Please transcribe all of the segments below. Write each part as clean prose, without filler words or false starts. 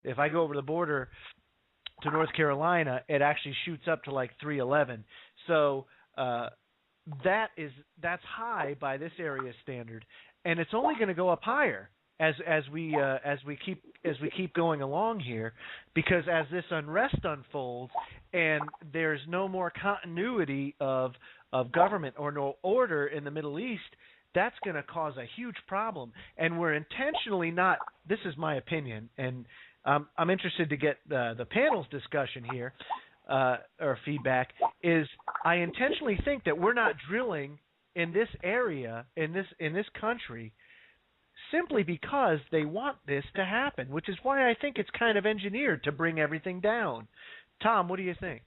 If I go over the border to North Carolina, it actually shoots up to like 311. So that's high by this area standard, and it's only going to go up higher as we keep going along here, because as this unrest unfolds and there's no more continuity of government or no order in the Middle East, that's going to cause a huge problem. And we're intentionally not. This is my opinion, and I'm interested to get the panel's discussion here or feedback. Is I intentionally think that we're not drilling in this area in this country simply because they want this to happen, which is why I think it's kind of engineered to bring everything down. Tom, what do you think?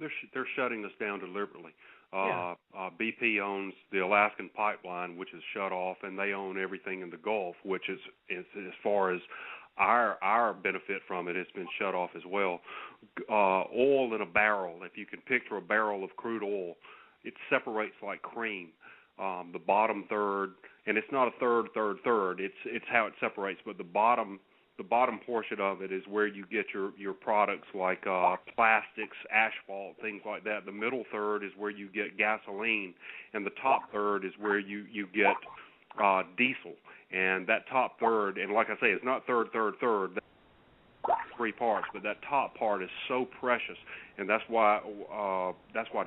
They're shutting us down deliberately. Yeah. BP owns the Alaskan pipeline, which is shut off, and they own everything in the Gulf, which is as far as our benefit from it, it's been shut off as well. Oil in a barrel, if you can picture a barrel of crude oil, it separates like cream. The bottom third, and it's not a third. It's how it separates. But the bottom portion of it is where you get your products like plastics, asphalt, things like that. The middle third is where you get gasoline, and the top third is where you get diesel. And that top third, and like I say, it's not third. That's three parts, but that top part is so precious, and that's why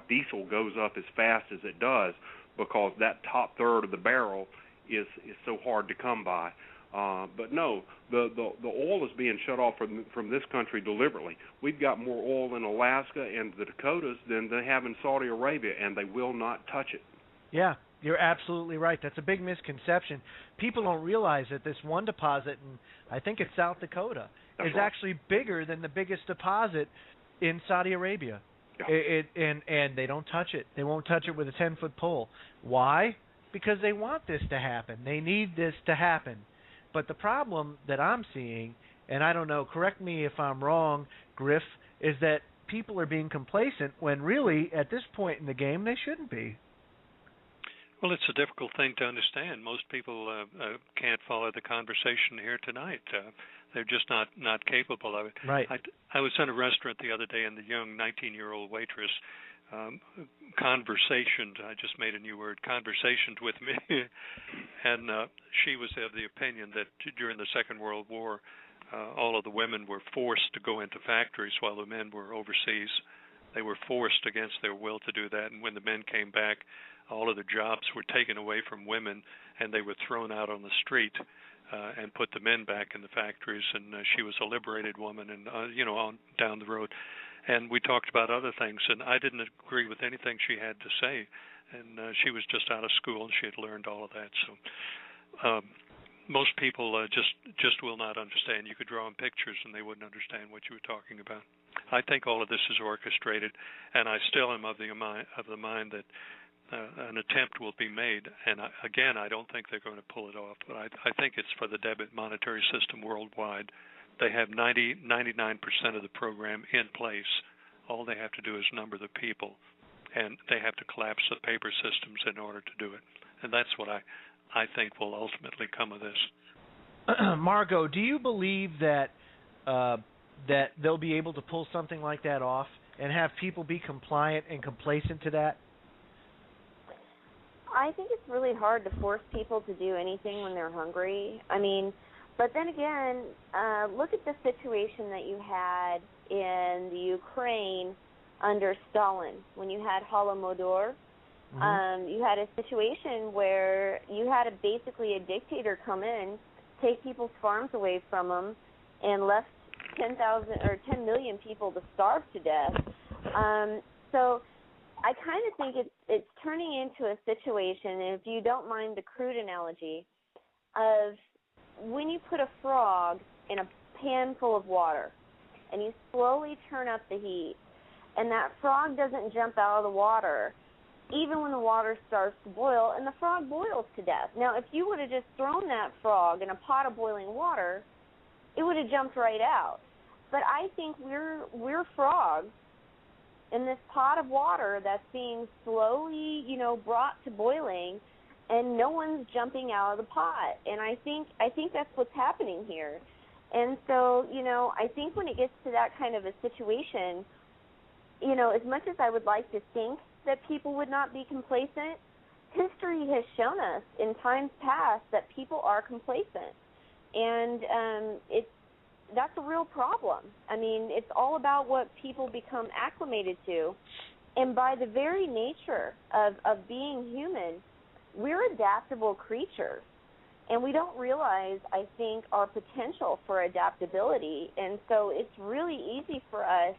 diesel goes up as fast as it does, because that top third of the barrel is so hard to come by. But no, the oil is being shut off from this country deliberately. We've got more oil in Alaska and the Dakotas than they have in Saudi Arabia, and they will not touch it. Yeah, you're absolutely right. That's a big misconception. People don't realize that this one deposit, in I think it's South Dakota, is actually bigger than the biggest deposit in Saudi Arabia. Yeah. And they don't touch it. They won't touch it with a 10-foot pole. Why? Because they want this to happen. They need this to happen. But the problem that I'm seeing, and I don't know, correct me if I'm wrong, Griff, is that people are being complacent when really, at this point in the game, they shouldn't be. Well, it's a difficult thing to understand. Most people can't follow the conversation here tonight. They're just not capable of it. Right. I was in a restaurant the other day, and the young 19-year-old waitress conversationed. I just made a new word, conversationed with me, and she was of the opinion that during the Second World War, all of the women were forced to go into factories while the men were overseas. They were forced against their will to do that, and when the men came back, all of the jobs were taken away from women, and they were thrown out on the street and put the men back in the factories. And she was a liberated woman, and on down the road. And we talked about other things, and I didn't agree with anything she had to say. And she was just out of school, and she had learned all of that. So most people just will not understand. You could draw them pictures, and they wouldn't understand what you were talking about. I think all of this is orchestrated, and I still am of the mind that an attempt will be made. And again, I don't think they're going to pull it off, but I think it's for the debit monetary system worldwide. They have 99% of the program in place. All they have to do is number the people, and they have to collapse the paper systems in order to do it. And that's what I think will ultimately come of this. Margot, do you believe that they'll be able to pull something like that off and have people be compliant and complacent to that? I think it's really hard to force people to do anything when they're hungry. I mean, but then again, look at the situation that you had in the Ukraine under Stalin when you had Holodomor. Mm-hmm. You had a situation where you had basically a dictator come in, take people's farms away from them, and left 10 million people to starve to death. So I kind of think it's turning into a situation, and if you don't mind the crude analogy, of when you put a frog in a pan full of water and you slowly turn up the heat, and that frog doesn't jump out of the water, even when the water starts to boil, and the frog boils to death. Now, if you would have just thrown that frog in a pot of boiling water, it would have jumped right out. But I think we're frogs in this pot of water that's being slowly, brought to boiling, and no one's jumping out of the pot. And I think that's what's happening here. And so, I think when it gets to that kind of a situation, as much as I would like to think that people would not be complacent, history has shown us in times past that people are complacent. And that's a real problem. I mean, it's all about what people become acclimated to. And by the very nature of being human, we're adaptable creatures. And we don't realize, I think, our potential for adaptability. And so it's really easy for us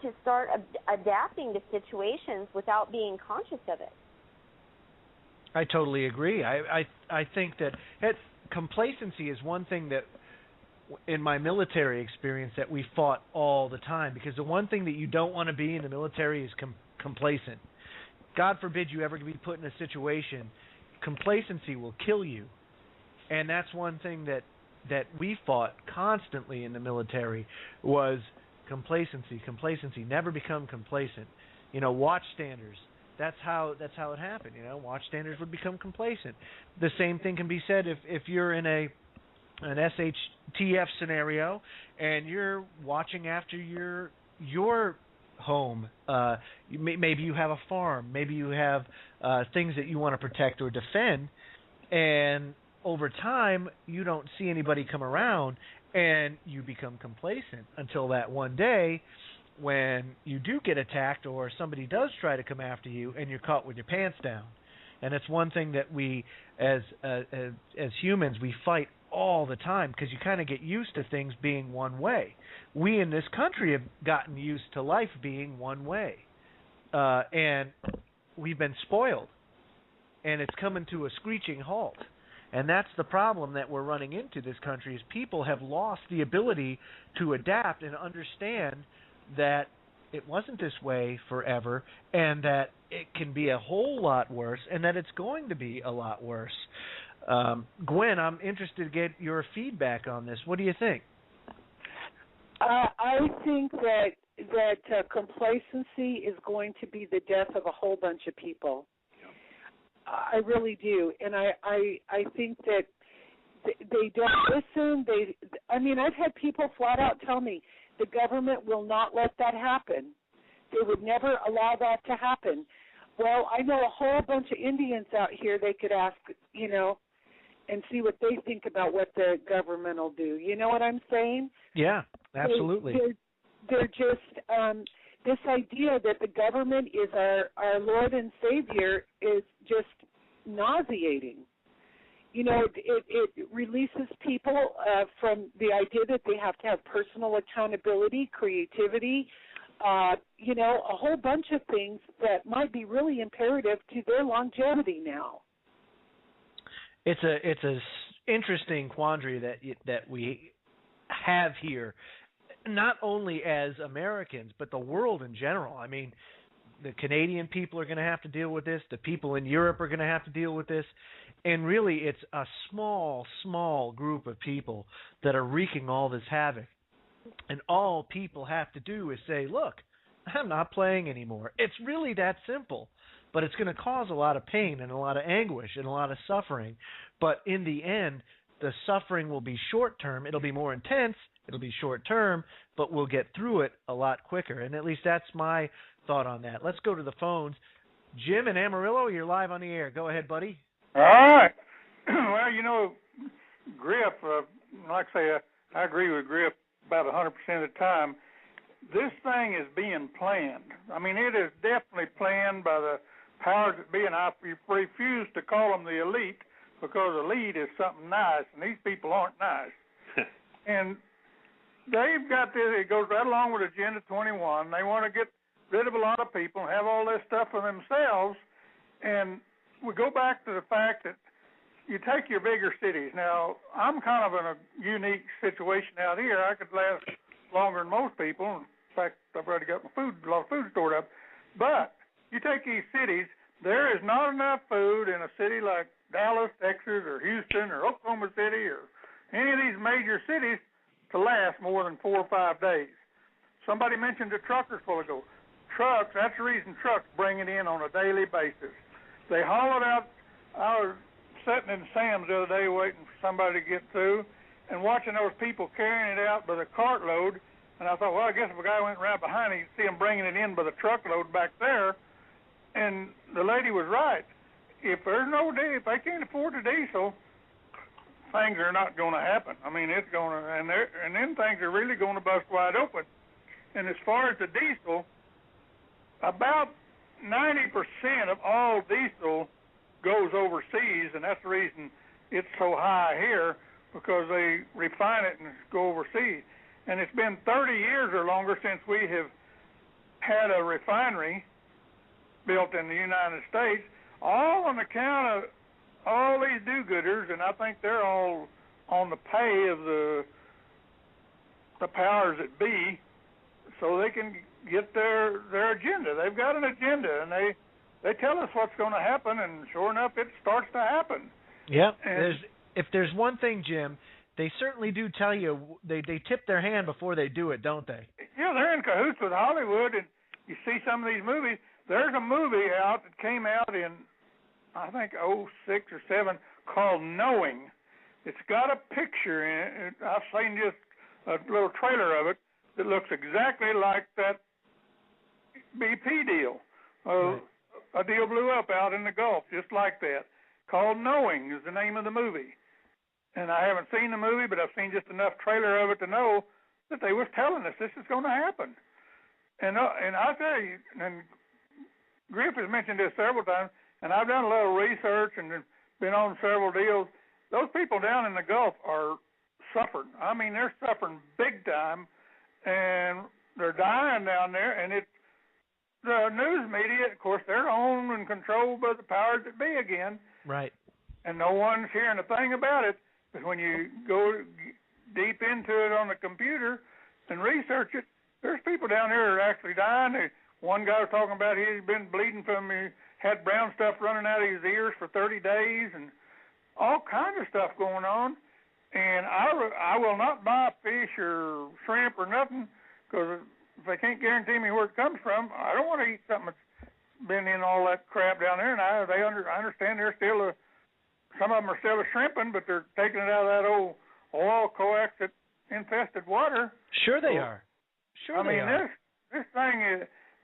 to start adapting to situations without being conscious of it. I totally agree. I think that complacency is one thing that, in my military experience, that we fought all the time, because the one thing that you don't want to be in the military is complacent. God forbid you ever be put in a situation, complacency will kill you. And that's one thing that we fought constantly in the military was complacency. Never become complacent. Watchstanders. That's how it happened. Watchstanders would become complacent. The same thing can be said if you're in an SHTF scenario and you're watching after your home. Maybe you have a farm. Maybe you have things that you want to protect or defend, and over time you don't see anybody come around, and you become complacent until that one day when you do get attacked or somebody does try to come after you and you're caught with your pants down. And it's one thing that we, as humans, we fight all the time, because you kind of get used to things being one way. We in this country have gotten used to life being one way, and we've been spoiled, and it's coming to a screeching halt. And that's the problem that we're running into this country, is people have lost the ability to adapt and understand that it wasn't this way forever, and that it can be a whole lot worse, and that it's going to be a lot worse. Gwen, I'm interested to get your feedback on this. What do you think? I think that complacency is going to be the death of a whole bunch of people. I really do, and I think that they don't listen. I've had people flat out tell me the government will not let that happen. They would never allow that to happen. Well, I know a whole bunch of Indians out here they could ask, and see what they think about what the government will do. You know what I'm saying? Yeah, absolutely. They're just this idea that the government is our Lord and Savior is just nauseating. It releases people from the idea that they have to have personal accountability, creativity, a whole bunch of things that might be really imperative to their longevity now. It's a interesting quandary that we have here, not only as Americans, but the world in general. I mean, the Canadian people are going to have to deal with this. The people in Europe are going to have to deal with this. And really, it's a small group of people that are wreaking all this havoc. And all people have to do is say, look, I'm not playing anymore. It's really that simple. But it's going to cause a lot of pain and a lot of anguish and a lot of suffering. But in the end, the suffering will be short-term. It'll be more intense. It'll be short-term, but we'll get through it a lot quicker. And at least that's my thought on that. Let's go to the phones. Jim in Amarillo, you're live on the air. Go ahead, buddy. All right. Well, Griff, like I say, I agree with Griff about 100% of the time. This thing is being planned. I mean, it is definitely planned by the powers that be, and I refuse to call them the elite, because elite is something nice, and these people aren't nice. And they've got this, it goes right along with Agenda 21. They want to get rid of a lot of people and have all this stuff for themselves. And we go back to the fact that you take your bigger cities. Now, I'm kind of in a unique situation out here. I could last longer than most people. In fact, I've already got a lot of food stored up. But you take these cities, there is not enough food in a city like Dallas, Texas, or Houston, or Oklahoma City, or any of these major cities to last more than 4 or 5 days. Somebody mentioned the truckers a while ago. Trucks, that's the reason trucks bring it in on a daily basis. They haul it out. I was sitting in Sam's the other day waiting for somebody to get through, and watching those people carrying it out by the cartload. And I thought, well, I guess if a guy went right behind, he'd see him bringing it in by the truckload back there. And the lady was right. If they can't afford the diesel, things are not going to happen. I mean, it's going to, and then things are really going to bust wide open. And as far as the diesel, about 90% of all diesel goes overseas, and that's the reason it's so high here, because they refine it and go overseas. And it's been 30 years or longer since we have had a refinery built in the United States, all on account of all these do-gooders, and I think they're all on the pay of the powers that be, so they can get their agenda. They've got an agenda, and they tell us what's going to happen, and sure enough, it starts to happen. Yeah. If there's one thing, Jim, they certainly do tell you. They tip their hand before they do it, don't they? Yeah, they're in cahoots with Hollywood, and you see some of these movies. There's a movie out that came out in, I think, 06 or 07 called Knowing. It's got a picture in it. I've seen just a little trailer of it that looks exactly like that BP deal. Right. A deal blew up out in the Gulf just like that. Called Knowing is the name of the movie. And I haven't seen the movie, but I've seen just enough trailer of it to know that they was telling us this is going to happen. And I tell you, and Griff has mentioned this several times, and I've done a little research and been on several deals. Those people down in the Gulf are suffering. I mean, they're suffering big time, and they're dying down there. And it's the news media, of course, they're owned and controlled by the powers that be again. Right. And no one's hearing a thing about it. Because when you go deep into it on the computer and research it, there's people down there that are actually dying. One guy was talking about he's been bleeding from, he had brown stuff running out of his ears for 30 days and all kinds of stuff going on. And I will not buy fish or shrimp or nothing, because if they can't guarantee me where it comes from, I don't want to eat something that's been in all that crap down there. And I understand they're still some of them are still shrimping, but they're taking it out of that old oil coax that infested water. Sure they are. Sure they are.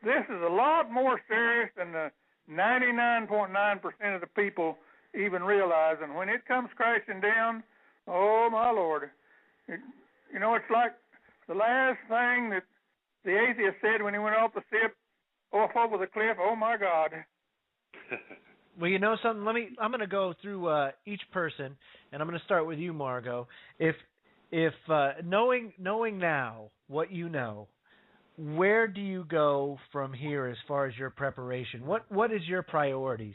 This is a lot more serious than the 99.9% of the people even realize. And when it comes crashing down, oh my Lord, it's like the last thing that the atheist said when he went off the ship, off over the cliff. Oh my God. Well, you know something. I'm going to go through each person, and I'm going to start with you, Margot. If knowing now what you know, where do you go from here as far as your preparation? What is your priorities?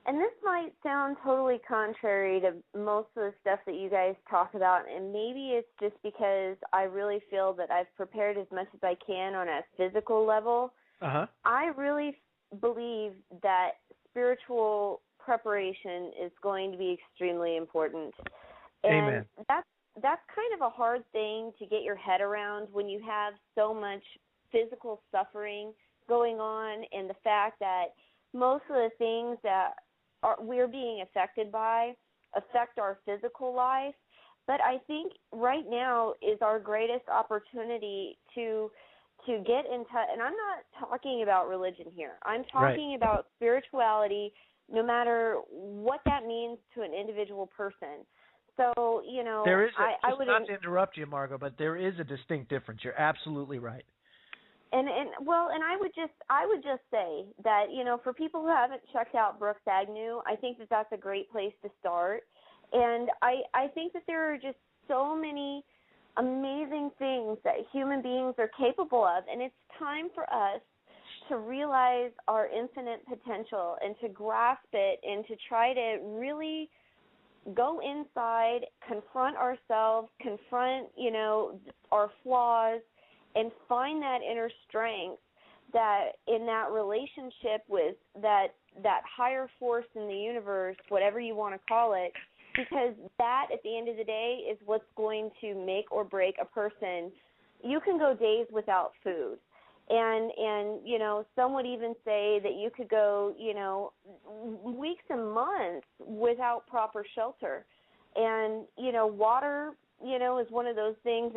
And this might sound totally contrary to most of the stuff that you guys talk about, and maybe it's just because I really feel that I've prepared as much as I can on a physical level. Uh-huh. I really believe that spiritual preparation is going to be extremely important. And Amen. That's kind of a hard thing to get your head around when you have so much physical suffering going on, and the fact that most of the things that we're being affected by affect our physical life. But I think right now is our greatest opportunity to get in touch, and I'm not talking about religion here. I'm talking about spirituality, no matter what that means to an individual person. So, there is I would not to interrupt you, Margot, but there is a distinct difference. You're absolutely right. And I would just say that, for people who haven't checked out Brooks Agnew, I think that that's a great place to start. And I think that there are just so many amazing things that human beings are capable of, and it's time for us to realize our infinite potential and to grasp it and to try to really go inside, confront ourselves, confront, our flaws, and find that inner strength that in that relationship with that higher force in the universe, whatever you want to call it, because that, at the end of the day, is what's going to make or break a person. You can go days without food. And some would even say that you could go, weeks and months without proper shelter. And, water, is one of those things, and